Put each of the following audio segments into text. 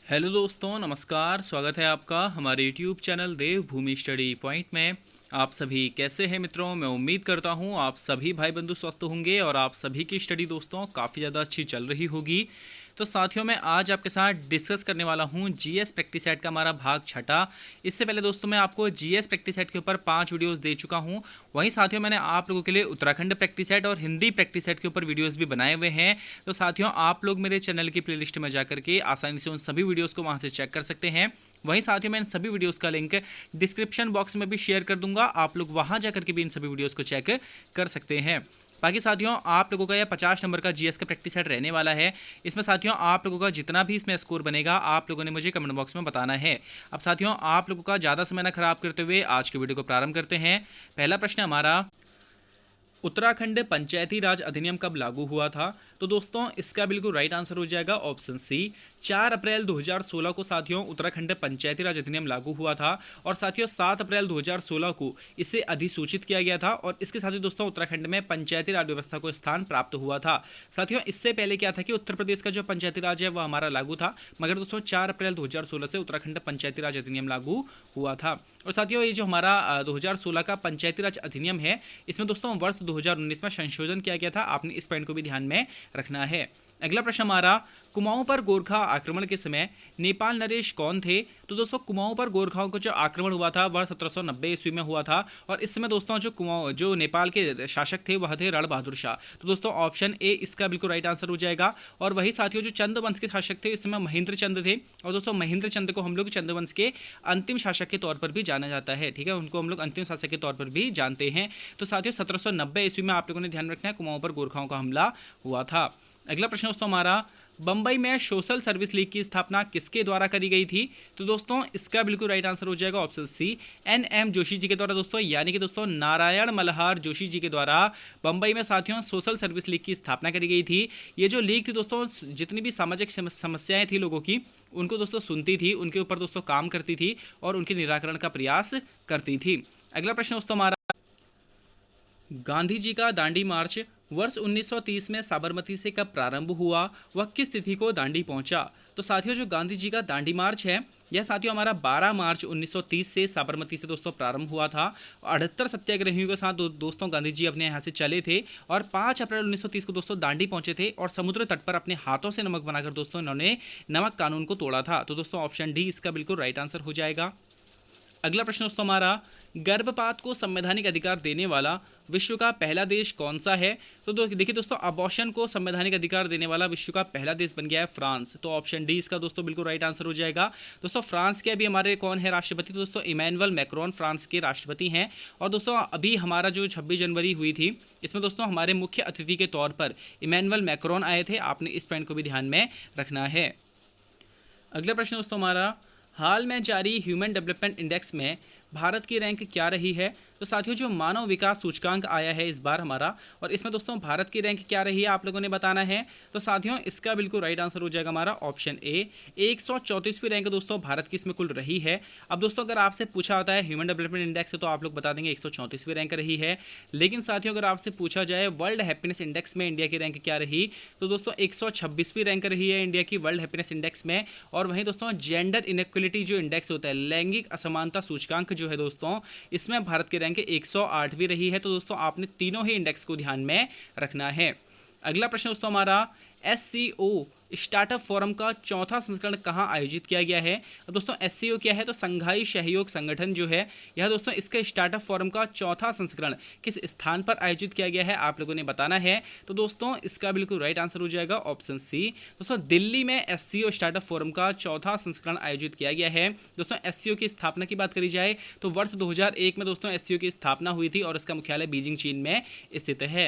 Hello दोस्तों, नमस्कार। स्वागत है आपका हमारे यूट्यूब चैनल देवभूमि स्टडी पॉइंट में। आप सभी कैसे हैं मित्रों? मैं उम्मीद करता हूं आप सभी भाई बंधु स्वस्थ होंगे और आप सभी की स्टडी दोस्तों काफ़ी ज़्यादा अच्छी चल रही होगी। तो साथियों, मैं आज आपके साथ डिस्कस करने वाला हूं जीएस प्रैक्टिस सेट का हमारा भाग छठा। इससे पहले दोस्तों मैं आपको जीएस प्रैक्टिस सेट के ऊपर 5 वीडियोस दे चुका हूं। वहीं साथियों मैंने आप लोगों के लिए उत्तराखंड प्रैक्टिस सेट और हिंदी प्रैक्टिस सेट के ऊपर वीडियोस भी बनाए हुए हैं। तो साथियों, आप लोग मेरे चैनल की प्लेलिस्ट में जाकर के आसानी से उन सभी वीडियोस को वहां से चेक कर सकते हैं। वहीं साथियों, मैं इन सभी वीडियोस का लिंक डिस्क्रिप्शन बॉक्स में भी शेयर कर दूंगा। आप लोग वहां जाकर के भी इन सभी वीडियोस को चेक कर सकते हैं। बाकी साथियों, आप लोगों का यह 50 नंबर का जीएस का प्रैक्टिस सेट रहने वाला है। इसमें साथियों आप लोगों का जितना भी इसमें स्कोर बनेगा आप लोगों ने मुझे कमेंट बॉक्स में बताना है। अब साथियों, आप लोगों का ज़्यादा समय न खराब करते हुए आज के वीडियो को प्रारंभ करते हैं। पहला प्रश्न हमारा, उत्तराखंड पंचायती राज अधिनियम कब लागू हुआ था? तो दोस्तों इसका बिल्कुल राइट आंसर हो जाएगा ऑप्शन सी, 4 अप्रैल 2016 को साथियों उत्तराखंड पंचायती राज अधिनियम लागू हुआ था। और साथियों 7 अप्रैल 2016 को इसे अधिसूचित किया गया था और इसके साथ ही दोस्तों उत्तराखंड में पंचायती राज व्यवस्था को स्थान प्राप्त हुआ था। साथियों इससे पहले क्या था कि उत्तर प्रदेश का जो पंचायती राज है वह हमारा लागू था, मगर दोस्तों 4 अप्रैल 2016 से उत्तराखंड पंचायती राज अधिनियम लागू हुआ था। और साथियों ये जो हमारा 2016 का पंचायती राज अधिनियम है, इसमें दोस्तों वर्ष 2019 में संशोधन किया गया था। आपने इस पॉइंट को भी ध्यान में रखना है। अगला प्रश्न हमारा, कुमाऊं पर गोरखा आक्रमण के समय नेपाल नरेश कौन थे? तो दोस्तों कुमाऊं पर गोरखाओं का जो आक्रमण हुआ था वह 1790 ईस्वी में हुआ था और इस समय दोस्तों जो नेपाल के शासक थे वह थे रण बहादुर शाह। तो दोस्तों ऑप्शन ए इसका बिल्कुल राइट आंसर हो जाएगा। और वही साथियों जो चंद वंश के शासक थे इस समय महेंद्र चंद थे। और दोस्तों महेंद्र चंद को हम लोग चंद वंश के अंतिम शासक के तौर पर भी जाना जाता है। ठीक है, उनको हम लोग अंतिम शासक के तौर पर भी जानते हैं। तो साथियों 1790 ईस्वी में आप लोगों ने ध्यान रखना है कुमाऊं पर गोरखाओं का हमला हुआ था। अगला प्रश्न दोस्तों हमारा, बंबई में सोशल सर्विस लीग की स्थापना किसके द्वारा करी गई थी? तो दोस्तों इसका बिल्कुल राइट आंसर हो जाएगा ऑप्शन सी, एन.एम. जोशी जी के द्वारा दोस्तों, यानी कि दोस्तों नारायण मल्हार जोशी जी के द्वारा बंबई में साथियों सोशल सर्विस लीग की स्थापना करी गई थी। ये जो लीग थी दोस्तों जितनी भी सामाजिक समस्याएं थी लोगों की उनको दोस्तों सुनती थी, उनके ऊपर दोस्तों काम करती थी और उनके निराकरण का प्रयास करती थी। अगला प्रश्न दोस्तों हमारा, गांधी जी का दांडी मार्च वर्ष 1930 में साबरमती से कब प्रारंभ हुआ? वह किस तिथि को दांडी पहुंचा? तो साथियों जो गांधी जी का दांडी मार्च है यह साथियों हमारा 12 मार्च 1930 से साबरमती से दोस्तों प्रारंभ हुआ था। 78 सत्याग्रहियों के साथ दोस्तों गांधी जी अपने यहाँ से चले थे और 5 अप्रैल 1930 को दोस्तों दांडी पहुंचे थे और समुद्र तट पर अपने हाथों से नमक बनाकर दोस्तों इन्होंने नमक कानून को तोड़ा था। तो दोस्तों ऑप्शन डी इसका बिल्कुल राइट आंसर हो जाएगा। अगला प्रश्न दोस्तों हमारा, गर्भपात को संवैधानिक अधिकार देने वाला विश्व का पहला देश कौन सा है? तो देखिए दोस्तों अबॉर्शन को संवैधानिक अधिकार देने वाला विश्व का पहला देश बन गया है फ्रांस। तो ऑप्शन डी इसका दोस्तों बिल्कुल राइट आंसर हो जाएगा। दोस्तों फ्रांस के अभी हमारे कौन है राष्ट्रपति? तो दोस्तों इमैनुअल मैक्रोन फ्रांस के राष्ट्रपति हैं। और दोस्तों अभी हमारा जो 26 जनवरी हुई थी इसमें दोस्तों हमारे मुख्य अतिथि के तौर पर इमैनुअल मैक्रोन आए थे। आपने इस पॉइंट को भी ध्यान में रखना है। अगला प्रश्न दोस्तों हमारा, हाल में जारी ह्यूमन डेवलपमेंट इंडेक्स में भारत की रैंक क्या रही है? तो साथियों जो मानव विकास सूचकांक आया है इस बार हमारा, और इसमें दोस्तों भारत की रैंक क्या रही है आप लोगों ने बताना है। तो साथियों इसका बिल्कुल राइट आंसर हो जाएगा हमारा ऑप्शन ए, 134वीं रैंक दोस्तों भारत की इसमें कुल रही है। अब दोस्तों अगर आपसे पूछा होता है ह्यूमन डेवलपमेंट इंडेक्स से तो आप लोग बता देंगे 134वीं रैंक रही है। लेकिन साथियों अगर आपसे पूछा जाए वर्ल्ड हैप्पीनेस इंडेक्स में इंडिया की रैंक क्या रही, तो दोस्तों 126वीं रैंक रही है इंडिया की वर्ल्ड हैप्पीनेस इंडेक्स में। और वहीं दोस्तों जेंडर इनइक्वलिटी जो इंडेक्स होता है, लैंगिक असमानता सूचकांक जो है दोस्तों, इसमें भारत की रैंक 108वीं रही है। तो दोस्तों आपने तीनों ही इंडेक्स को ध्यान में रखना है। अगला प्रश्न दोस्तों हमारा, SCO स्टार्टअप फोरम का चौथा संस्करण कहाँ आयोजित किया गया है? अब दोस्तों SCO क्या है? तो संघाई सहयोग संगठन जो है यह दोस्तों इसका स्टार्टअप फोरम का चौथा संस्करण किस स्थान पर आयोजित किया गया है आप लोगों ने बताना है। तो दोस्तों इसका बिल्कुल राइट आंसर हो जाएगा ऑप्शन सी। दोस्तों दिल्ली में SCO स्टार्टअप फोरम का चौथा संस्करण आयोजित किया गया है। दोस्तों SCO की स्थापना की बात करी जाए तो वर्ष 2001 में दोस्तों SCO की स्थापना हुई थी और इसका मुख्यालय बीजिंग चीन में स्थित है।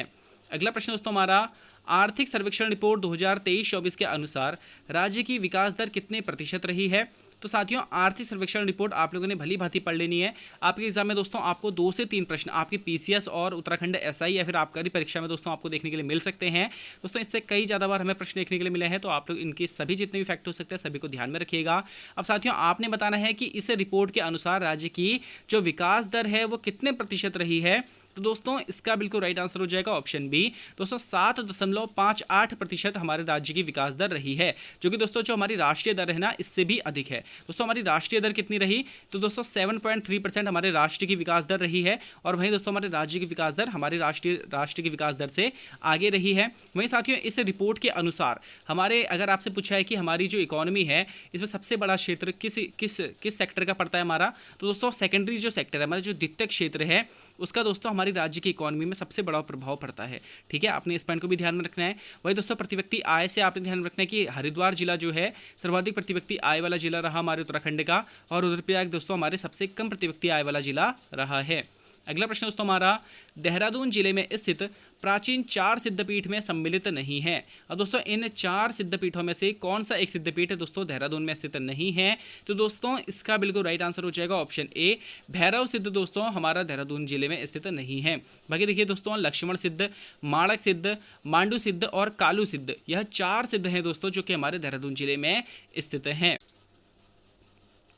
अगला प्रश्न दोस्तों हमारा, आर्थिक सर्वेक्षण रिपोर्ट 2023-24 के अनुसार राज्य की विकास दर कितने प्रतिशत रही है? तो साथियों आर्थिक सर्वेक्षण रिपोर्ट आप लोगों ने भली भांति पढ़ लेनी है। आपके एग्जाम में दोस्तों आपको 2 से 3 प्रश्न आपके पीसीएस और उत्तराखंड एसआई या फिर आबकारी परीक्षा में दोस्तों आपको देखने के लिए मिल सकते हैं। दोस्तों इससे कई ज़्यादा बार हमें प्रश्न देखने के लिए मिले हैं, तो आप लोग इनके सभी जितने भी फैक्ट हो सकते हैं सभी को ध्यान में रखिएगा। अब साथियों आपने बताना है कि इस रिपोर्ट के अनुसार राज्य की जो विकास दर है वो कितने प्रतिशत रही है। तो दोस्तों इसका बिल्कुल राइट आंसर हो जाएगा ऑप्शन बी। दोस्तों 7.58% हमारे राज्य की विकास दर रही है, जो कि दोस्तों जो हमारी राष्ट्रीय दर है ना, इससे भी अधिक है। दोस्तों हमारी राष्ट्रीय दर कितनी रही, तो दोस्तों 7.3% हमारे राष्ट्र की विकास दर रही है। और वहीं दोस्तों हमारे राज्य की विकास दर हमारे राष्ट्र की विकास दर से आगे रही है। वहीं साथियों इस रिपोर्ट के अनुसार हमारे, अगर आपसे पूछा है कि हमारी जो इकोनॉमी है इसमें सबसे बड़ा क्षेत्र किस किस किस सेक्टर का पड़ता है हमारा, तो दोस्तों सेकेंडरी जो सेक्टर है, हमारा जो द्वितीयक क्षेत्र है, उसका दोस्तों हमारी राज्य की इकोनॉमी में सबसे बड़ा प्रभाव पड़ता है। ठीक है, आपने इस पॉइंट को भी ध्यान में रखना है। वही दोस्तों प्रति व्यक्ति आय से आपने ध्यान में रखना है कि हरिद्वार जिला जो है सर्वाधिक प्रति व्यक्ति आय वाला जिला रहा हमारे उत्तराखंड का, और रुद्रप्रयाग दोस्तों हमारे सबसे कम प्रति व्यक्ति आय वाला जिला रहा है। अगला प्रश्न दोस्तों हमारा, देहरादून जिले में स्थित प्राचीन 4 सिद्धपीठ में सम्मिलित नहीं है। अब दोस्तों इन 4 सिद्धपीठों में से कौन सा एक सिद्धपीठ दोस्तों देहरादून में स्थित नहीं है, तो दोस्तों इसका बिल्कुल राइट आंसर हो जाएगा ऑप्शन ए, भैरव सिद्ध दोस्तों हमारा देहरादून जिले में स्थित नहीं है। बाकी देखिए दोस्तों, लक्ष्मण सिद्ध, माणक सिद्ध, मांडू सिद्ध और कालू सिद्ध, यह 4 सिद्ध हैं दोस्तों जो कि हमारे देहरादून जिले में स्थित हैं।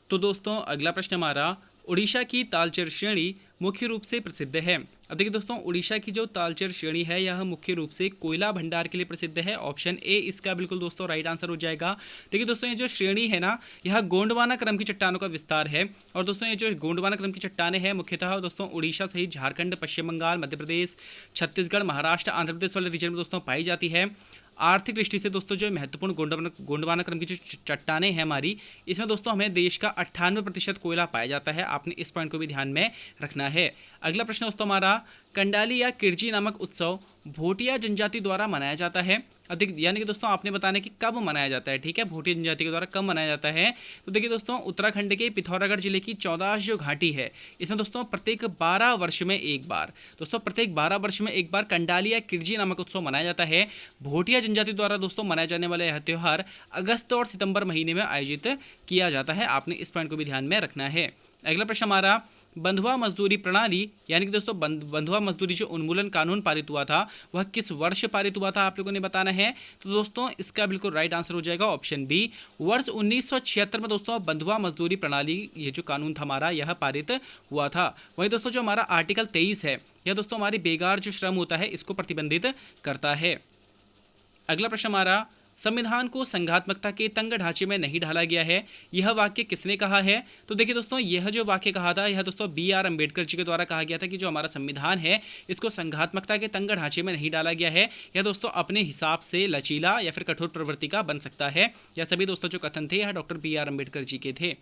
तो दोस्तों अगला प्रश्न हमारा, उड़ीसा की तालचेर श्रेणी मुख्य रूप से प्रसिद्ध है। अब देखिए दोस्तों, उड़ीसा की जो तालचेर श्रेणी है यह मुख्य रूप से कोयला भंडार के लिए प्रसिद्ध है। ऑप्शन ए इसका बिल्कुल दोस्तों राइट आंसर हो जाएगा। देखिए दोस्तों, ये जो श्रेणी है ना, यह गोंडवाना क्रम की चट्टानों का विस्तार है। और दोस्तों ये जो गोंडवाना क्रम की चट्टानें हैं मुख्यतः दोस्तों उड़ीसा सहित झारखंड, पश्चिम बंगाल, मध्य प्रदेश, छत्तीसगढ़, महाराष्ट्र, आंध्र प्रदेश वाले रीजन में दोस्तों पाई जाती है। आर्थिक दृष्टि से दोस्तों जो महत्वपूर्ण गोंडवाना क्रम की जो चट्टानें हैं हमारी, इसमें दोस्तों हमें देश का 98% कोयला पाया जाता है। आपने इस पॉइंट को भी ध्यान में रखना है। अगला प्रश्न दोस्तों हमारा, कंडाली या किरजी नामक उत्सव भोटिया जनजाति द्वारा मनाया जाता है। अधिक यानी कि दोस्तों आपने बताना है कि कब मनाया जाता है। ठीक है, भोटिया जनजाति के द्वारा कब मनाया जाता है, तो देखिए दोस्तों उत्तराखंड के पिथौरागढ़ जिले की 14 जो घाटी है, इसमें दोस्तों प्रत्येक 12 वर्ष में एक बार, दोस्तों प्रत्येक 12 वर्ष में एक बार कंडाली या किरजी नामक उत्सव मनाया जाता है। भोटिया जनजाति द्वारा दोस्तों मनाया जाने वाला यह त्यौहार अगस्त और सितंबर महीने में आयोजित किया जाता है। आपने इस पॉइंट को भी ध्यान में रखना है। अगला प्रश्न हमारा, बंधुआ मजदूरी प्रणाली यानी कि दोस्तों बंधुआ मजदूरी जो उन्मूलन कानून पारित हुआ था वह किस वर्ष पारित हुआ था, आप लोगों ने बताना है। तो दोस्तों इसका बिल्कुल राइट आंसर हो जाएगा ऑप्शन बी, वर्ष 1976 में दोस्तों बंधुआ मजदूरी प्रणाली ये जो कानून था हमारा यह पारित हुआ था। वहीं दोस्तों जो हमारा आर्टिकल 23 है यह दोस्तों हमारी बेगार जो श्रम होता है इसको प्रतिबंधित करता है। अगला प्रश्न हमारा, संविधान को संघात्मकता के तंग ढांचे में नहीं ढाला गया है, यह वाक्य किसने कहा है। तो देखिए दोस्तों, यह जो वाक्य कहा था यह दोस्तों BR अम्बेडकर जी के द्वारा कहा गया था कि जो हमारा संविधान है इसको संघात्मकता के तंग ढांचे में नहीं डाला गया है। यह दोस्तों अपने हिसाब से लचीला या फिर कठोर प्रवृत्ति का बन सकता है। यह सभी दोस्तों जो कथन थे यह डॉक्टर BR अम्बेडकर जी के थे।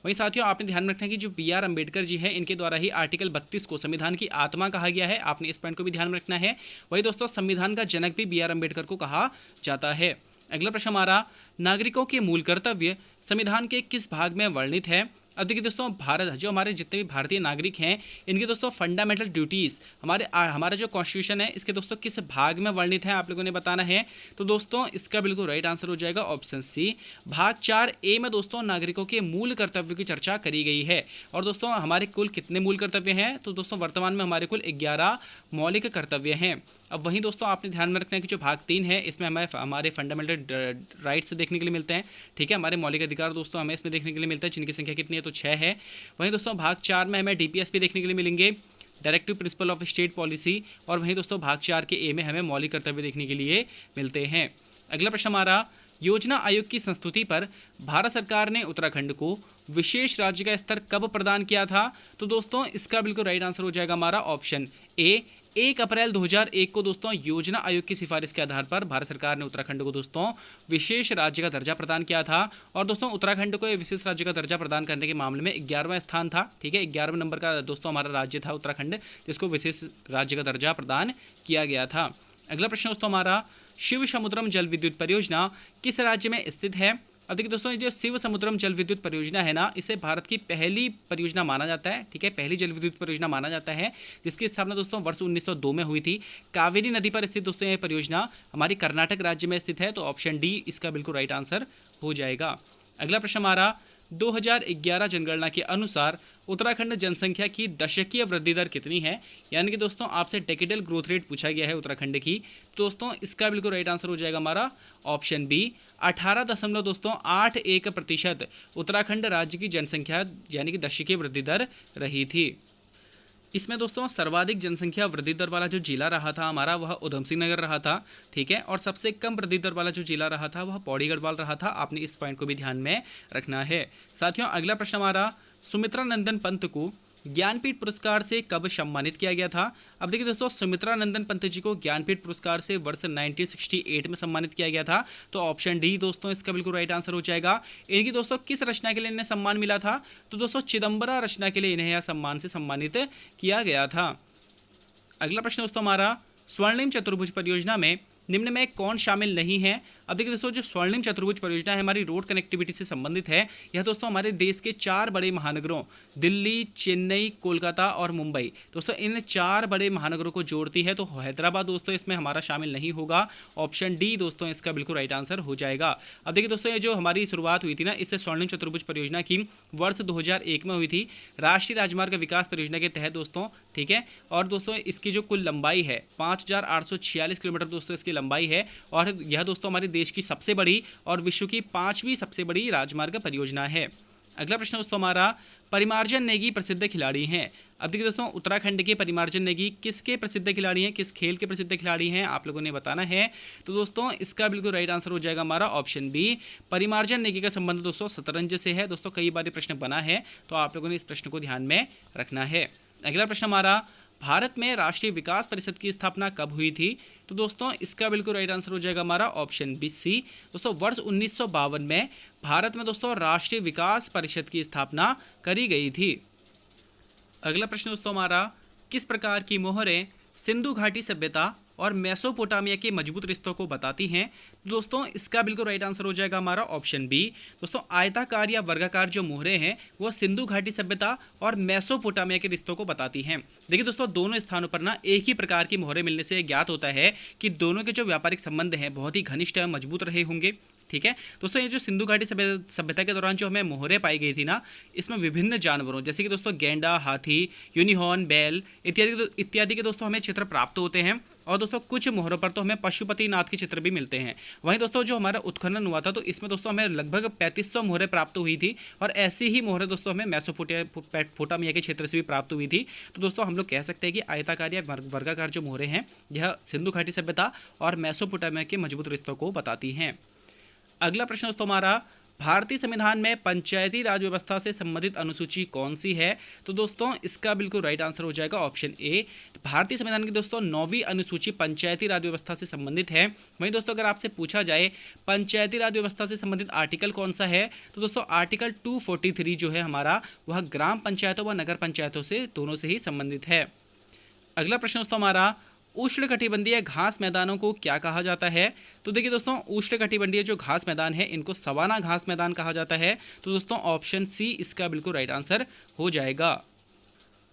वहीं साथियों आपने ध्यान में रखना है कि जो BR अम्बेडकर जी हैं इनके द्वारा ही आर्टिकल 32 को संविधान की आत्मा कहा गया है। आपने इस पॉइंट को भी ध्यान में रखना है। वही दोस्तों संविधान का जनक भी BR अम्बेडकर को कहा जाता है। अगला प्रश्न हमारा, नागरिकों के मूल कर्तव्य संविधान के किस भाग में वर्णित है। अब देखिए दोस्तों, भारत जो हमारे जितने भी भारतीय नागरिक हैं इनके दोस्तों फंडामेंटल ड्यूटीज़ हमारा जो कॉन्स्टिट्यूशन है इसके दोस्तों किस भाग में वर्णित है, आप लोगों ने बताना है। तो दोस्तों इसका बिल्कुल राइट आंसर हो जाएगा ऑप्शन सी, भाग 4A में दोस्तों नागरिकों के मूल कर्तव्य की चर्चा करी गई है। और दोस्तों हमारे कुल कितने मूल कर्तव्य हैं, तो दोस्तों वर्तमान में हमारे कुल 11 मौलिक कर्तव्य हैं। अब वहीं दोस्तों आपने ध्यान में रखना है कि जो भाग 3 है इसमें हमारे फंडामेंटल राइट्स देखने के लिए मिलते हैं। ठीक है, हमारे मौलिक अधिकार दोस्तों हमें इसमें देखने के लिए मिलता है, जिनकी संख्या कितनी है तो 6 है। वहीं दोस्तों भाग 4 में हमें DPS भी देखने के लिए मिलेंगे, directive principle of state policy. और वहीं दोस्तों भाग 4 के A में हमें मौलिक कर्तव्य देखने के लिए मिलते हैं। अगला प्रश्न हमारा, योजना आयोग की संस्तुति पर भारत सरकार ने उत्तराखंड को विशेष राज्य का स्तर कब प्रदान किया था। तो दोस्तों इसका बिल्कुल राइट आंसर हो जाएगा हमारा ऑप्शन ए, 1 अप्रैल 2001 को दोस्तों योजना आयोग की सिफारिश के आधार पर भारत सरकार ने उत्तराखंड को दोस्तों विशेष राज्य का दर्जा प्रदान किया था। और दोस्तों उत्तराखंड को विशेष राज्य का दर्जा प्रदान करने के मामले में 11वां स्थान था। ठीक है, 11वें नंबर का दोस्तों हमारा राज्य था उत्तराखंड, जिसको विशेष राज्य का दर्जा प्रदान किया गया था। अगला प्रश्न दोस्तों हमारा, शिव समुद्रम जल विद्युत परियोजना किस राज्य में स्थित है। अब देखिए दोस्तों, जो शिव समुद्रम जल विद्युत परियोजना है ना, इसे भारत की पहली परियोजना माना जाता है। ठीक है, पहली जल विद्युत परियोजना माना जाता है, जिसकी स्थापना दोस्तों वर्ष 1902 में हुई थी। कावेरी नदी पर स्थित दोस्तों यह परियोजना हमारी कर्नाटक राज्य में स्थित है। तो ऑप्शन डी इसका बिल्कुल राइट आंसर हो जाएगा। अगला प्रश्न हमारा, 2011 जनगणना के अनुसार उत्तराखंड जनसंख्या की दशकीय वृद्धि दर कितनी है। यानी कि दोस्तों आपसे डेकेडल ग्रोथ रेट पूछा गया है उत्तराखंड की। तो दोस्तों इसका बिल्कुल राइट आंसर हो जाएगा हमारा ऑप्शन बी, 18.81% उत्तराखंड राज्य की जनसंख्या यानी कि दशकीय वृद्धि दर रही थी। इसमें दोस्तों सर्वाधिक जनसंख्या वृद्धि दर वाला जो जिला रहा था हमारा वह उधम सिंह नगर रहा था। ठीक है, और सबसे कम वृद्धि दर वाला जो जिला रहा था वह पौड़ी गढ़वाल रहा था। आपने इस पॉइंट को भी ध्यान में रखना है। साथियों अगला प्रश्न हमारा, सुमित्रा नंदन पंत को ज्ञानपीठ पुरस्कार से कब सम्मानित किया गया था? अब देखिए दोस्तों, सुमित्रा नंदन पंत जी को ज्ञानपीठ पुरस्कार से वर्ष 1968 में सम्मानित किया गया था। तो ऑप्शन डी दोस्तों इसका बिल्कुल राइट आंसर हो जाएगा। इनकी दोस्तों किस रचना के लिए इन्हें सम्मान मिला था? तो दोस्तों चिदम्बरा रचना के लिए इन्हें यह सम्मान से सम्मानित किया गया था। अगला प्रश्न दोस्तों हमारा, स्वर्णिम चतुर्भुज परियोजना में निम्न में कौन शामिल नहीं है? अब देखिए दोस्तों, जो स्वर्णिम चतुर्भुज परियोजना है हमारी रोड कनेक्टिविटी से संबंधित है। यह दोस्तों हमारे देश के 4 बड़े महानगरों दिल्ली, चेन्नई, कोलकाता और मुंबई, दोस्तों इन 4 बड़े महानगरों को जोड़ती है। तो हैदराबाद दोस्तों इसमें हमारा शामिल नहीं होगा। ऑप्शन डी दोस्तों इसका बिल्कुल राइट आंसर हो जाएगा। अब देखिए दोस्तों, ये जो हमारी शुरुआत हुई थी ना इससे स्वर्णिम चतुर्भुज परियोजना की वर्ष 2001 में हुई थी, राष्ट्रीय राजमार्ग विकास परियोजना के तहत दोस्तों। ठीक है, और दोस्तों इसकी जो कुल लंबाई है 5846 किलोमीटर दोस्तों इसकी लंबाई है। और यह दोस्तों हमारे देश की सबसे बड़ी और विश्व की 5वीं सबसे बड़ी राजमार्ग परियोजना है। अगला प्रश्न दोस्तों हमारा, परिमार्जन नेगी प्रसिद्ध खिलाड़ी हैं। अब देखिए दोस्तों, उत्तराखंड के परिमार्जन नेगी किसके प्रसिद्ध खिलाड़ी हैं, किस खेल के प्रसिद्ध खिलाड़ी हैं, आप लोगों ने बताना है। तो दोस्तों इसका बिल्कुल राइट आंसर हो जाएगा हमारा ऑप्शन बी। परिमार्जन नेगी का संबंध दोस्तों शतरंज से है। दोस्तों कई बार प्रश्न बना है, तो आप लोगों ने इस प्रश्न को ध्यान में रखना है। अगला प्रश्न हमारा, भारत में राष्ट्रीय विकास परिषद की स्थापना कब हुई थी? तो दोस्तों इसका बिल्कुल राइट आंसर हो जाएगा हमारा ऑप्शन बी सी। दोस्तों वर्ष 1952 में भारत में दोस्तों राष्ट्रीय विकास परिषद की स्थापना करी गई थी। अगला प्रश्न दोस्तों हमारा, किस प्रकार की मोहरें सिंधु घाटी सभ्यता और मेसोपोटामिया के मजबूत रिश्तों को बताती हैं? तो दोस्तों इसका बिल्कुल राइट आंसर हो जाएगा हमारा ऑप्शन बी। दोस्तों आयताकार या वर्गाकार जो मोहरें हैं वो सिंधु घाटी सभ्यता और मेसोपोटामिया के रिश्तों को बताती हैं। देखिए दोस्तों, दोनों स्थानों पर ना एक ही प्रकार की मोहरें मिलने से ज्ञात होता है कि दोनों के जो व्यापारिक संबंध हैं बहुत ही घनिष्ठ एवं मजबूत रहे होंगे। ठीक है दोस्तों, ये जो सिंधु घाटी सभ्यता के दौरान जो हमें मोहरें पाई गई थी ना, इसमें विभिन्न जानवरों जैसे कि दोस्तों गेंडा, हाथी, यूनिहॉर्न, बैल इत्यादि के दोस्तों हमें चित्र प्राप्त होते हैं। और दोस्तों कुछ मोहरों पर तो हमें पशुपतिनाथ के चित्र भी मिलते हैं। वहीं दोस्तों जो हमारा उत्खनन हुआ था तो इसमें दोस्तों हमें लगभग 3500 मोहरें प्राप्त हुई थी। और ऐसी ही मोहरें दोस्तों हमें मेसोपोटामिया के क्षेत्र से भी प्राप्त हुई थी। तो दोस्तों हम लोग कह सकते हैं कि आयताकार या वर्गाकार जो मोहरें हैं यह सिंधु घाटी सभ्यता और मेसोपोटामिया के मजबूत रिश्तों को बताती हैं। अगला प्रश्न दोस्तों हमारा, भारतीय संविधान में पंचायती राज व्यवस्था से संबंधित अनुसूची कौन सी है? तो दोस्तों इसका बिल्कुल राइट आंसर हो जाएगा ऑप्शन ए। भारतीय संविधान की दोस्तों 9वीं अनुसूची पंचायती राज व्यवस्था से संबंधित है। वहीं दोस्तों अगर आपसे पूछा जाए पंचायती राज व्यवस्था से संबंधित आर्टिकल कौन सा है, तो दोस्तों आर्टिकल 243 जो है हमारा वह ग्राम पंचायतों व नगर पंचायतों से दोनों से ही संबंधित है। अगला प्रश्न दोस्तों हमारा, उष्णकटिबंधीय घास मैदानों को क्या कहा जाता है? तो देखिए दोस्तों, उष्णकटिबंधीय जो घास मैदान है इनको सवाना घास मैदान कहा जाता है। तो दोस्तों ऑप्शन सी इसका बिल्कुल राइट आंसर हो जाएगा।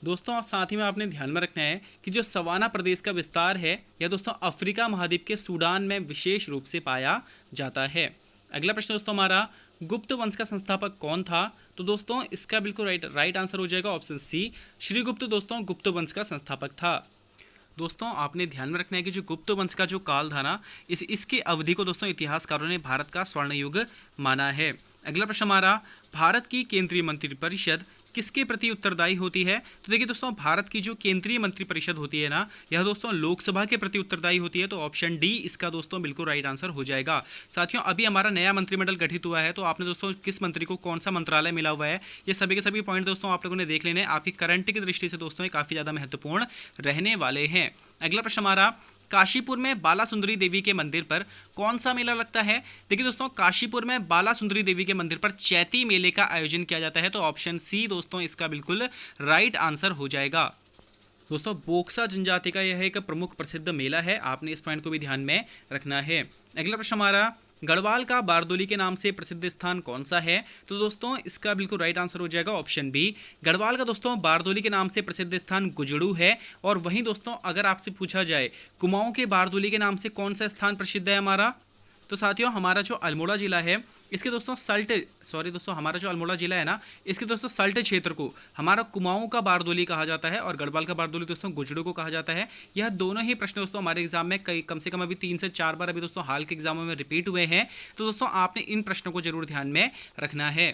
दोस्तों साथ ही में आपने ध्यान में रखना है कि जो सवाना प्रदेश का विस्तार है यह दोस्तों अफ्रीका महाद्वीप के सूडान में विशेष रूप से पाया जाता है। अगला प्रश्न दोस्तों हमारा, गुप्त वंश का संस्थापक कौन था? तो दोस्तों इसका बिल्कुल राइट आंसर हो जाएगा ऑप्शन सी। श्रीगुप्त दोस्तों गुप्त वंश का संस्थापक था। दोस्तों आपने ध्यान में रखना है कि जो गुप्त वंश का जो काल था ना इसकी अवधि को दोस्तों इतिहासकारों ने भारत का स्वर्ण युग माना है। अगला प्रश्न हमारा, भारत की केंद्रीय मंत्रिपरिषद किसके प्रति उत्तरदायी होती है? तो देखिए दोस्तों, भारत की जो केंद्रीय मंत्रिपरिषद होती है ना यह दोस्तों लोकसभा के प्रति उत्तरदायी होती है। तो ऑप्शन डी इसका दोस्तों बिल्कुल राइट आंसर हो जाएगा। साथियों अभी हमारा नया मंत्रिमंडल गठित हुआ है, तो आपने दोस्तों किस मंत्री को कौन सा मंत्रालय मिला हुआ है ये सभी के सभी पॉइंट दोस्तों आप लोगों ने देख लेने। आपकी करंट की दृष्टि से दोस्तों ये काफ़ी ज़्यादा महत्वपूर्ण रहने वाले हैं। अगला प्रश्न हमारा, काशीपुर में बाला सुंदरी देवी के मंदिर पर कौन सा मेला लगता है? देखिए दोस्तों, काशीपुर में बाला सुंदरी देवी के मंदिर पर चैती मेले का आयोजन किया जाता है। तो ऑप्शन सी दोस्तों इसका बिल्कुल राइट आंसर हो जाएगा। दोस्तों बोक्सा जनजाति का यह एक प्रमुख प्रसिद्ध मेला है, आपने इस पॉइंट को भी ध्यान में रखना है। अगला प्रश्न हमारा, गढ़वाल का बारदोली के नाम से प्रसिद्ध स्थान कौन सा है? तो दोस्तों इसका बिल्कुल राइट आंसर हो जाएगा ऑप्शन बी। गढ़वाल का दोस्तों बारदोली के नाम से प्रसिद्ध स्थान गुजड़ू है। और वहीं दोस्तों अगर आपसे पूछा जाए कुमाऊं के बारदोली के नाम से कौन सा स्थान प्रसिद्ध है हमारा, तो साथियों हमारा जो अल्मोड़ा जिला है इसके दोस्तों हमारा जो अल्मोड़ा जिला है ना इसके दोस्तों सल्ट क्षेत्र को हमारा कुमाऊं का बारदोली कहा जाता है और गढ़वाल का बारदोली दोस्तों गुजड़ू को कहा जाता है। यह दोनों ही प्रश्न दोस्तों हमारे एग्जाम में कम से कम अभी 3 से 4 बार अभी दोस्तों हाल के एग्जामों में रिपीट हुए हैं। तो दोस्तों आपने इन प्रश्नों को जरूर ध्यान में रखना है।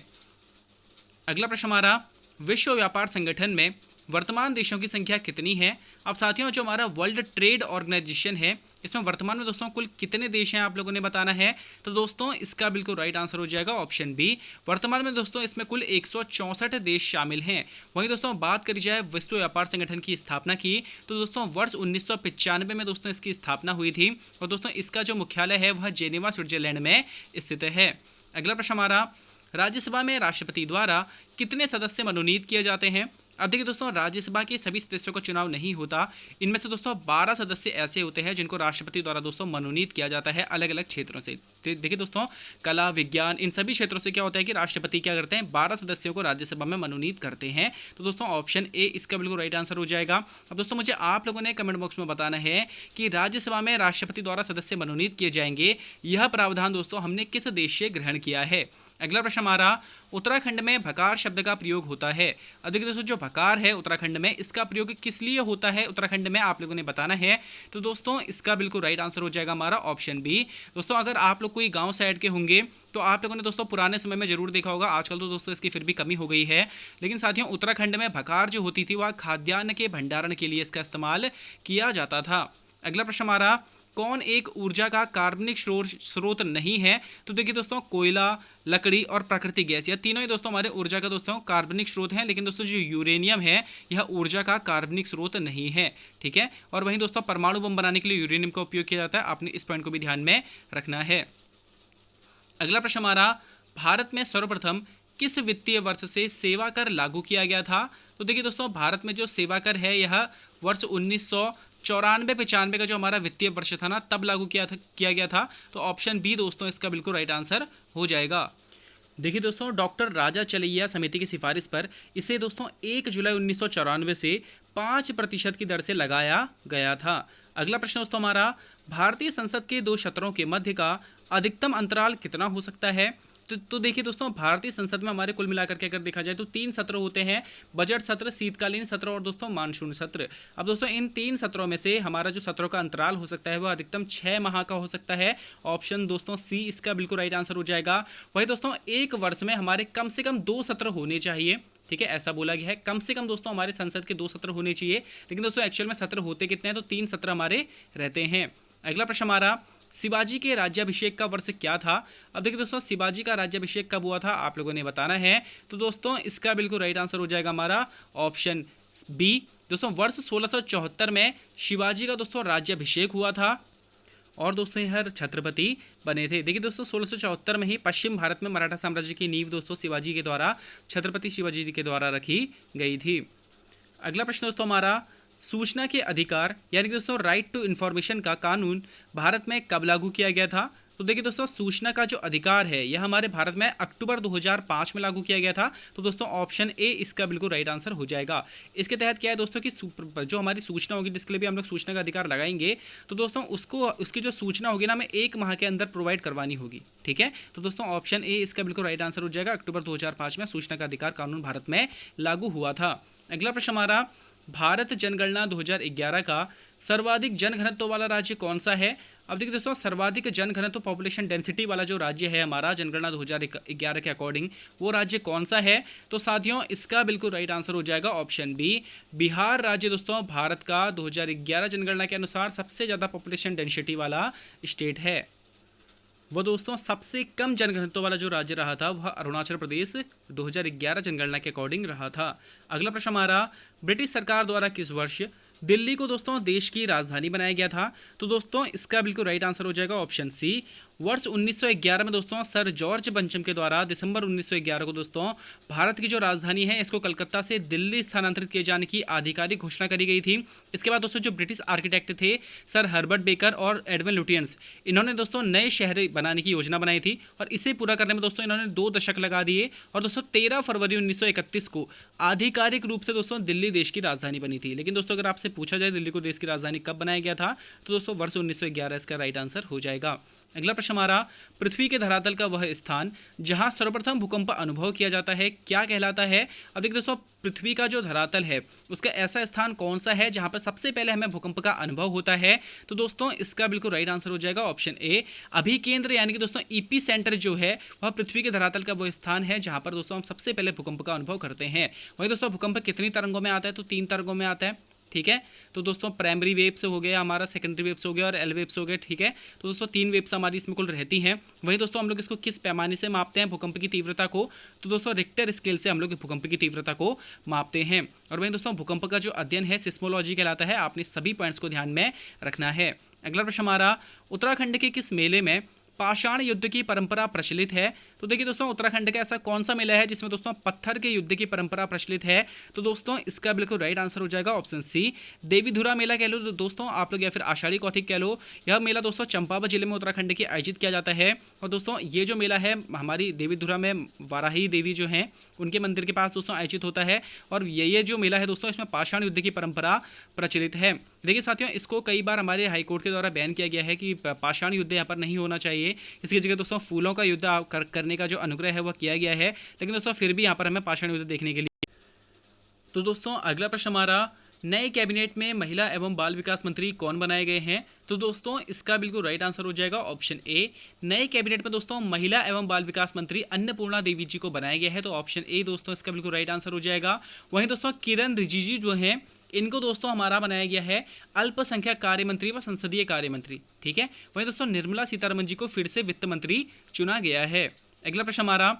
अगला प्रश्न हमारा, विश्व व्यापार संगठन में वर्तमान देशों की संख्या कितनी है। अब साथियों जो हमारा वर्ल्ड ट्रेड ऑर्गेनाइजेशन है इसमें वर्तमान में दोस्तों कुल कितने देश हैं आप लोगों ने बताना है। तो दोस्तों इसका बिल्कुल राइट आंसर हो जाएगा ऑप्शन बी। वर्तमान में दोस्तों इसमें कुल 164 देश शामिल हैं। वहीं दोस्तों बात करी जाए विश्व व्यापार संगठन की स्थापना की तो दोस्तों वर्ष 1995 में दोस्तों इसकी स्थापना हुई थी और दोस्तों इसका जो मुख्यालय है वह जेनेवा स्विट्जरलैंड में स्थित है। अगला प्रश्न हमारा, राज्यसभा में राष्ट्रपति द्वारा कितने सदस्य मनोनीत किए जाते हैं। अब देखिए दोस्तों राज्यसभा के सभी सदस्यों का चुनाव नहीं होता। इनमें से दोस्तों 12 सदस्य ऐसे होते हैं जिनको राष्ट्रपति द्वारा दोस्तों मनोनीत किया जाता है अलग अलग क्षेत्रों से। देखिए दोस्तों कला विज्ञान इन सभी क्षेत्रों से क्या होता है कि राष्ट्रपति क्या करते हैं 12 सदस्यों को राज्यसभा में मनोनीत करते हैं। तो दोस्तों ऑप्शन ए इसका बिल्कुल राइट आंसर हो जाएगा। अब दोस्तों मुझे आप लोगों ने कमेंट बॉक्स में बताना है कि राज्यसभा में राष्ट्रपति द्वारा सदस्य मनोनीत किए जाएंगे यह प्रावधान दोस्तों हमने किस देश से ग्रहण किया है। अगला प्रश्न हमारा, उत्तराखंड में भकार शब्द का प्रयोग होता है। अब देखिए दोस्तों जो भकार है उत्तराखंड में इसका प्रयोग किस लिए होता है उत्तराखंड में आप लोगों ने बताना है। तो दोस्तों इसका बिल्कुल राइट आंसर हो जाएगा हमारा ऑप्शन बी। दोस्तों अगर आप लोग कोई गांव साइड के होंगे तो आप लोगों ने दोस्तों पुराने समय में जरूर देखा होगा, आजकल तो दोस्तों इसकी फिर भी कमी हो गई है, लेकिन साथियों उत्तराखंड में भकार जो होती थी वह खाद्यान्न के भंडारण के लिए इसका इस्तेमाल किया जाता था। अगला प्रश्न हमारा, कौन एक ऊर्जा का कार्बनिक स्रोत नहीं है। तो देखिए दोस्तों कोयला, लकड़ी और प्राकृतिक गैस, यह तीनों ही दोस्तों हमारे ऊर्जा का दोस्तों कार्बनिक स्रोत हैं, लेकिन दोस्तों जो यूरेनियम है यह ऊर्जा का कार्बनिक स्रोत नहीं है। ठीक है, और वहीं दोस्तों परमाणु बम बनाने के लिए यूरेनियम का उपयोग किया जाता है, आपने इस पॉइंट को भी ध्यान में रखना है। अगला प्रश्न हमारा, भारत में सर्वप्रथम किस वित्तीय वर्ष से सेवा कर लागू किया गया था। तो देखिए दोस्तों भारत में जो सेवा कर है यह वर्ष 1994-95 का जो हमारा वित्तीय वर्ष था ना तब लागू किया गया था। तो ऑप्शन बी दोस्तों इसका बिल्कुल राइट आंसर हो जाएगा। देखिए दोस्तों डॉक्टर राजा चलैया समिति की सिफारिश पर इसे दोस्तों 1 जुलाई 1994 से 5% की दर से लगाया गया था। अगला प्रश्न दोस्तों हमारा, भारतीय संसद के 2 सत्रों के मध्य का अधिकतम अंतराल कितना हो सकता है। तो देखिए दोस्तों भारतीय संसद में हमारे कुल मिलाकर के अगर देखा जाए तो 3 सत्र होते हैं, बजट सत्र, शीतकालीन सत्र और दोस्तों मानसून सत्र। अब दोस्तों इन 3 सत्रों में से हमारा जो सत्रों का अंतराल हो सकता है वह अधिकतम 6 माह का हो सकता है। ऑप्शन दोस्तों सी इसका बिल्कुल राइट आंसर हो जाएगा। वही दोस्तों एक वर्ष में हमारे कम से कम 2 सत्र होने चाहिए। ठीक है, ऐसा बोला गया है कम से कम दोस्तों हमारे संसद के 2 सत्र होने चाहिए, लेकिन दोस्तों एक्चुअल में सत्र होते कितने हैं तो 3 सत्र हमारे रहते हैं। अगला प्रश्न हमारा, शिवाजी के राज्याभिषेक का वर्ष क्या था। अब देखिए दोस्तों शिवाजी का राज्याभिषेक कब हुआ था आप लोगों ने बताना है। तो दोस्तों इसका बिल्कुल राइट आंसर हो जाएगा हमारा ऑप्शन बी। दोस्तों वर्ष 1674 में शिवाजी का दोस्तों राज्याभिषेक हुआ था और दोस्तों यह छत्रपति बने थे। देखिए दोस्तों 1674 में ही पश्चिम भारत में मराठा साम्राज्य की नींव दोस्तों शिवाजी के द्वारा, छत्रपति शिवाजी के द्वारा रखी गई थी। अगला प्रश्न दोस्तों हमारा, सूचना के अधिकार यानी कि दोस्तों राइट टू इन्फॉर्मेशन का कानून भारत में कब लागू किया गया था। तो देखिए दोस्तों सूचना का जो अधिकार है यह हमारे भारत में अक्टूबर 2005 में लागू किया गया था। तो दोस्तों ऑप्शन ए इसका बिल्कुल राइट आंसर हो जाएगा। इसके तहत क्या है दोस्तों कि जो हमारी सूचना होगी जिसके लिए भी हम लोग सूचना का अधिकार लगाएंगे तो दोस्तों उसकी जो सूचना होगी ना हमें 1 माह के अंदर प्रोवाइड करवानी होगी। ठीक है, तो दोस्तों ऑप्शन ए इसका बिल्कुल राइट आंसर हो जाएगा। अक्टूबर 2005 में सूचना का अधिकार कानून भारत में लागू हुआ था। अगला प्रश्न हमारा, भारत जनगणना 2011 का सर्वाधिक जनघनत्व वाला राज्य कौन सा है। अब देखिए दोस्तों सर्वाधिक जनघनत्व पॉपुलेशन डेंसिटी वाला जो राज्य है हमारा जनगणना 2011 के अकॉर्डिंग वो राज्य कौन सा है। तो साथियों इसका बिल्कुल राइट आंसर हो जाएगा ऑप्शन बी। बिहार राज्य दोस्तों भारत का 2011 जनगणना के अनुसार सबसे ज़्यादा पॉपुलेशन डेंसिटी वाला स्टेट है। वह दोस्तों सबसे कम जनघनत्व वाला जो राज्य रहा था वह अरुणाचल प्रदेश 2011 जनगणना के अकॉर्डिंग रहा था। अगला प्रश्न हमारा, ब्रिटिश सरकार द्वारा किस वर्ष दिल्ली को दोस्तों देश की राजधानी बनाया गया था। तो दोस्तों इसका बिल्कुल राइट आंसर हो जाएगा ऑप्शन सी। वर्ष 1911 में दोस्तों सर जॉर्ज पंचम के द्वारा दिसंबर 1911 को दोस्तों भारत की जो राजधानी है इसको कलकत्ता से दिल्ली स्थानांतरित किए जाने की आधिकारिक घोषणा करी गई थी। इसके बाद दोस्तों जो ब्रिटिश आर्किटेक्ट थे सर हर्बर्ट बेकर और एडविन लुटियंस, इन्होंने दोस्तों नए शहर बनाने की योजना बनाई थी और इसे पूरा करने में दोस्तों इन्होंने 2 दशक लगा दिए और दोस्तों 13 फरवरी 1931 को आधिकारिक रूप से दोस्तों दिल्ली देश की राजधानी बनी थी। लेकिन दोस्तों अगर आपसे पूछा जाए दिल्ली को देश की राजधानी कब बनाया गया था तो दोस्तों वर्ष 1911 इसका राइट आंसर हो जाएगा। अगला प्रश्न हमारा, पृथ्वी के धरातल का वह स्थान जहां सर्वप्रथम भूकंप अनुभव किया जाता है क्या कहलाता है। अब देखिए दोस्तों, पृथ्वी का जो धरातल है उसका ऐसा स्थान कौन सा है जहां पर सबसे पहले हमें भूकंप का अनुभव होता है। तो दोस्तों इसका बिल्कुल राइट आंसर हो जाएगा ऑप्शन ए, अभिकेंद्र यानी कि दोस्तों ईपी सेंटर जो है वह पृथ्वी के धरातल का वो स्थान है जहां पर दोस्तों हम सबसे पहले भूकंप का अनुभव करते हैं। वही दोस्तों भूकंप कितनी तरंगों में आता है, तो 3 तरंगों में आता है। ठीक है, तो दोस्तों प्राइमरी वेव्स हो गया हमारा, सेकेंडरी वेव्स हो गया और एल वेव्स हो गए। ठीक है, तो दोस्तों 3 वेव्स हमारी इसमें कुल रहती हैं। वही दोस्तों हम लोग इसको किस पैमाने से मापते हैं भूकंप की तीव्रता को, तो दोस्तों रिक्टर स्केल से हम लोग भूकंप की तीव्रता को मापते हैं। और वही दोस्तों भूकंप का जो अध्ययन है सिस्मोलॉजी कहलाता है। आपने सभी पॉइंट्स को ध्यान में रखना है। अगला प्रश्न हमारा, उत्तराखंड के किस मेले में पाषाण युद्ध की परंपरा प्रचलित है। तो देखिए दोस्तों, उत्तराखंड का ऐसा कौन सा मेला है जिसमें दोस्तों पत्थर के युद्ध की परंपरा प्रचलित है। तो दोस्तों इसका बिल्कुल राइट आंसर हो जाएगा ऑप्शन सी, देवीधुरा मेला कह लो दोस्तों आप लोग, या फिर आषाढ़ी कौथिक कह लो। यह मेला दोस्तों चंपावत जिले में उत्तराखंड के आयोजित किया जाता है। और दोस्तों ये जो मेला है हमारी देवीधुरा में वाराही देवी जो हैं उनके मंदिर के पास दोस्तों आयोजित होता है। और ये जो मेला है दोस्तों इसमें पाषाण युद्ध की परंपरा प्रचलित है। देखिए साथियों, इसको कई बार हमारे हाईकोर्ट के द्वारा बैन किया गया है कि पाषाण युद्ध यहाँ पर नहीं होना चाहिए। इसकी जगह दोस्तों फूलों का युद्ध करने का जो अनुग्रह है वह किया गया है, लेकिन दोस्तों फिर भी यहाँ पर हमें पाषाण युद्ध देखने के लिए। तो दोस्तों अगला प्रश्न हमारा, नए कैबिनेट में महिला एवं बाल विकास मंत्री कौन बनाए गए हैं। तो दोस्तों इसका बिल्कुल राइट आंसर हो जाएगा ऑप्शन ए, नए कैबिनेट में दोस्तों महिला एवं बाल विकास मंत्री अन्नपूर्णा देवी जी को बनाया गया है। तो ऑप्शन ए दोस्तों इसका बिल्कुल राइट आंसर हो जाएगा। वहीं दोस्तों किरण रिजिजू जो हैं इनको दोस्तों हमारा बनाया गया है अल्पसंख्यक कार्य मंत्री व संसदीय कार्य मंत्री। ठीक है, वहीं दोस्तों निर्मला सीतारमण जी को फिर से वित्त मंत्री चुना गया है। अगला प्रश्न हमारा,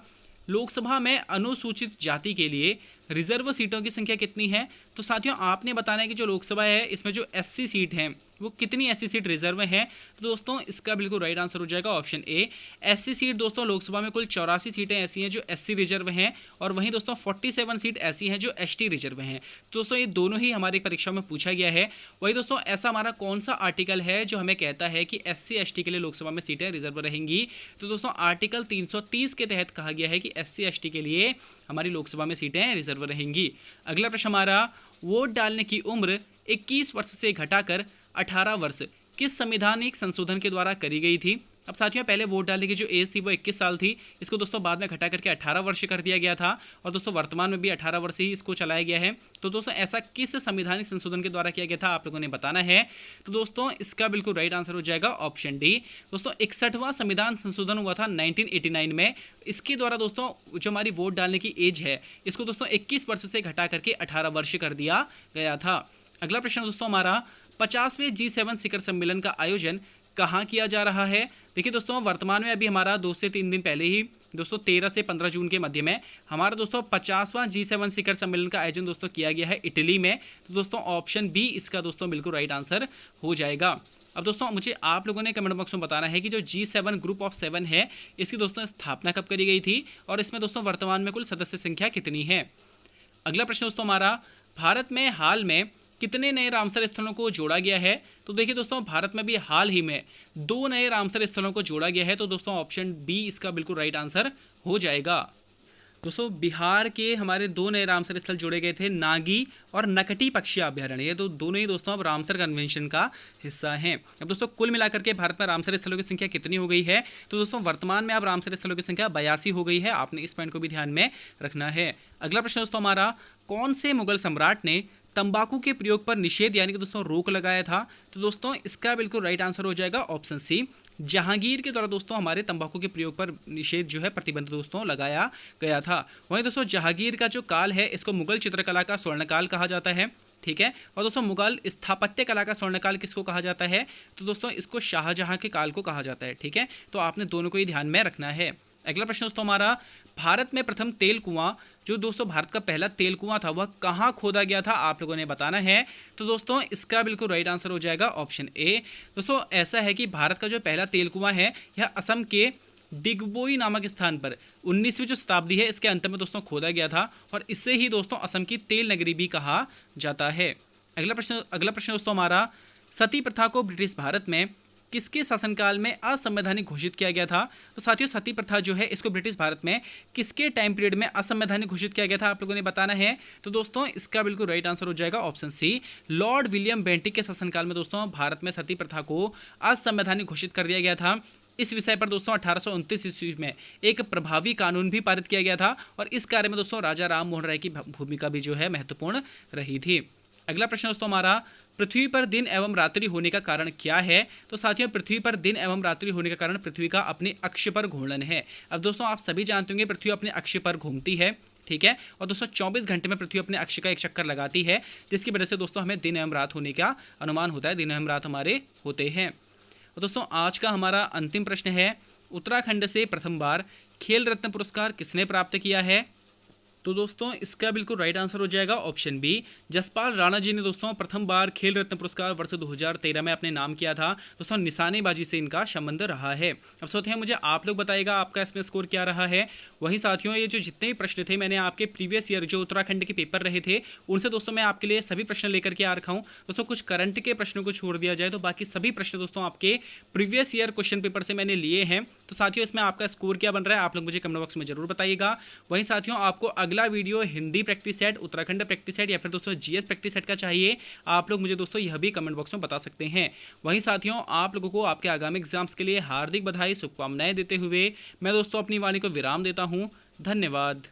लोकसभा में अनुसूचित जाति के लिए रिजर्व सीटों की संख्या कितनी है। तो साथियों आपने बताना है कि जो लोकसभा है इसमें जो एससी सीट हैं वो कितनी एससी सीट रिजर्व हैं। तो दोस्तों इसका बिल्कुल राइट आंसर हो जाएगा ऑप्शन ए, एससी सीट दोस्तों लोकसभा में कुल 84 सीटें ऐसी हैं जो एससी रिजर्व हैं, और वहीं दोस्तों 47 सीट ऐसी हैं जो एसटी रिजर्व हैं। तो दोस्तों ये दोनों ही हमारी परीक्षा में पूछा गया है। वही दोस्तों ऐसा हमारा कौन सा आर्टिकल है जो हमें कहता है कि एससी एसटी के लिए लोकसभा में सीटें रिजर्व रहेंगी। तो दोस्तों आर्टिकल 330 के तहत कहा गया है कि एससी एसटी के लिए हमारी लोकसभा में सीटें रिजर्व रहेंगी। अगला प्रश्न हमारा, वोट डालने की उम्र 21 वर्ष से घटाकर 18 वर्ष किस संवैधानिक संशोधन के द्वारा करी गई थी। अब साथियों पहले वोट डालने की जो एज थी वो 21 साल थी, इसको दोस्तों बाद में घटा करके 18 वर्ष कर दिया गया था, और दोस्तों वर्तमान में भी 18 वर्ष ही इसको चलाया गया है। तो दोस्तों ऐसा किस संवैधानिक संशोधन के द्वारा किया गया था आप लोगों ने बताना है। तो दोस्तों इसका बिल्कुल राइट आंसर हो जाएगा ऑप्शन डी, दोस्तों 61वां संविधान संशोधन हुआ था 1989 में। इसके द्वारा दोस्तों जो हमारी वोट डालने की एज है इसको दोस्तों 21 वर्ष से घटा करके 18 वर्ष कर दिया गया था। अगला प्रश्न दोस्तों हमारा, 50वें G7 शिखर सम्मेलन का आयोजन कहाँ किया जा रहा है। देखिए दोस्तों वर्तमान में अभी हमारा 2 से 3 दिन पहले ही दोस्तों 13 से 15 जून के मध्य में हमारा दोस्तों 50वां G7 शिखर सम्मेलन का आयोजन दोस्तों किया गया है इटली में। तो दोस्तों ऑप्शन बी इसका दोस्तों बिल्कुल राइट आंसर हो जाएगा। अब दोस्तों मुझे आप लोगों ने कमेंट बॉक्स में बताना है कि जो G7 ग्रुप ऑफ 7 है इसकी दोस्तों स्थापना कब करी गई थी, और इसमें दोस्तों वर्तमान में कुल सदस्य संख्या कितनी है। अगला प्रश्न दोस्तों हमारा, भारत में हाल में कितने नए रामसर स्थलों को जोड़ा गया है। तो देखिए दोस्तों भारत में भी हाल ही में 2 नए रामसर स्थलों को जोड़ा गया है। तो दोस्तों ऑप्शन बी इसका बिल्कुल राइट आंसर हो जाएगा। दोस्तों बिहार के हमारे 2 नए रामसर स्थल जोड़े गए थे, नागी और नकटी पक्षी अभ्यारण्य। ये तो दोनों ही दोस्तों अब रामसर कन्वेंशन का हिस्सा हैं। अब दोस्तों कुल मिलाकर के भारत में रामसर स्थलों की संख्या कितनी हो गई है। तो दोस्तों वर्तमान में अब रामसर स्थलों की संख्या 82 हो गई है। आपने इस पॉइंट को भी ध्यान में रखना है। अगला प्रश्न दोस्तों हमारा, कौन से मुगल सम्राट ने तंबाकू के प्रयोग पर निषेध यानी कि दोस्तों रोक लगाया था। तो दोस्तों इसका बिल्कुल राइट आंसर हो जाएगा ऑप्शन सी, जहांगीर के द्वारा दोस्तों हमारे तंबाकू के प्रयोग पर निषेध जो है प्रतिबंध दोस्तों लगाया गया था। वहीं दोस्तों जहांगीर का जो काल है इसको मुगल चित्रकला का स्वर्णकाल कहा जाता है। ठीक है, और दोस्तों मुगल स्थापत्य कला का स्वर्णकाल किसको कहा जाता है। तो दोस्तों इसको शाहजहां के काल को कहा जाता है। ठीक है, तो आपने दोनों को ही ध्यान में रखना है। अगला प्रश्न दोस्तों हमारा, भारत में प्रथम तेल कुआं जो दोस्तों भारत का पहला तेल कुआं था वह कहाँ खोदा गया था, आप लोगों ने बताना है। तो दोस्तों इसका बिल्कुल राइट आंसर हो जाएगा ऑप्शन ए। दोस्तों ऐसा है कि भारत का जो पहला तेल कुआं है यह असम के डिगबोई नामक स्थान पर 19वीं जो शताब्दी है इसके अंत में दोस्तों खोदा गया था, और इससे ही दोस्तों असम की तेल नगरी भी कहा जाता है। अगला प्रश्न दोस्तों हमारा, सती प्रथा को ब्रिटिश भारत में किसके शासनकाल में असंवैधानिक घोषित किया गया था। तो साथियों सती प्रथा जो है इसको ब्रिटिश भारत में किसके टाइम पीरियड में असंवैधानिक घोषित किया गया था, आप लोगों ने बताना है। तो दोस्तों इसका बिल्कुल राइट आंसर हो जाएगा option C, Lord William Bentinck के शासनकाल में दोस्तों भारत में सती प्रथा को असंवैधानिक घोषित कर दिया गया था। इस विषय पर दोस्तों 1829 ईस्वी में एक प्रभावी कानून भी पारित किया गया था और इस कार्य में दोस्तों राजा राम मोहन राय की भूमिका भी जो है महत्वपूर्ण रही थी। अगला प्रश्न दोस्तों हमारा, पृथ्वी पर दिन एवं रात्रि होने का कारण क्या है? तो साथियों, पृथ्वी पर दिन एवं रात्रि होने का कारण पृथ्वी का अपने अक्ष पर घूर्णन है। अब दोस्तों आप सभी जानते होंगे पृथ्वी अपने अक्ष पर घूमती है, ठीक है, और दोस्तों 24 घंटे में पृथ्वी अपने अक्ष का एक चक्कर लगाती है, जिसकी वजह से दोस्तों हमें दिन एवं रात होने का अनुमान होता है, दिन एवं रात हमारे होते हैं। और दोस्तों आज का हमारा अंतिम प्रश्न है, उत्तराखंड से प्रथम बार खेल रत्न पुरस्कार किसने प्राप्त किया है? तो दोस्तों इसका बिल्कुल राइट आंसर हो जाएगा ऑप्शन बी, जसपाल राणा जी ने दोस्तों प्रथम बार खेल रत्न पुरस्कार वर्ष 2013 में अपने नाम किया था। दोस्तों निशानेबाजी से इनका संबंध रहा है। अब साथियों मुझे आप लोग बताइएगा आपका इसमें स्कोर क्या रहा है। वहीं साथियों ये जो जितने भी प्रश्न थे मैंने आपके प्रीवियस ईयर जो उत्तराखंड के पेपर रहे थे उनसे दोस्तों मैं आपके लिए सभी प्रश्न लेकर के आ रखा हूँ। दोस्तों कुछ करंट के प्रश्नों को छोड़ दिया जाए तो बाकी सभी प्रश्न दोस्तों आपके प्रीवियस ईयर क्वेश्चन पेपर से मैंने लिए हैं। तो साथियों इसमें आपका स्कोर क्या बन रहा है आप लोग मुझे कमेंट बॉक्स में जरूर बताइएगा। वहीं साथियों आपको अगला video Hindi practice set, Uttarakhand practice set या फिर दोस्तों जीएस प्रैक्टिस सेट का चाहिए, आप लोग मुझे दोस्तों यह भी कमेंट बॉक्स में बता सकते हैं। वहीं साथियों आप लोगों को आपके आगामी एग्जाम्स के लिए हार्दिक बधाई शुभकामनाएं देते हुए मैं दोस्तों अपनी वाणी को विराम देता हूं। धन्यवाद।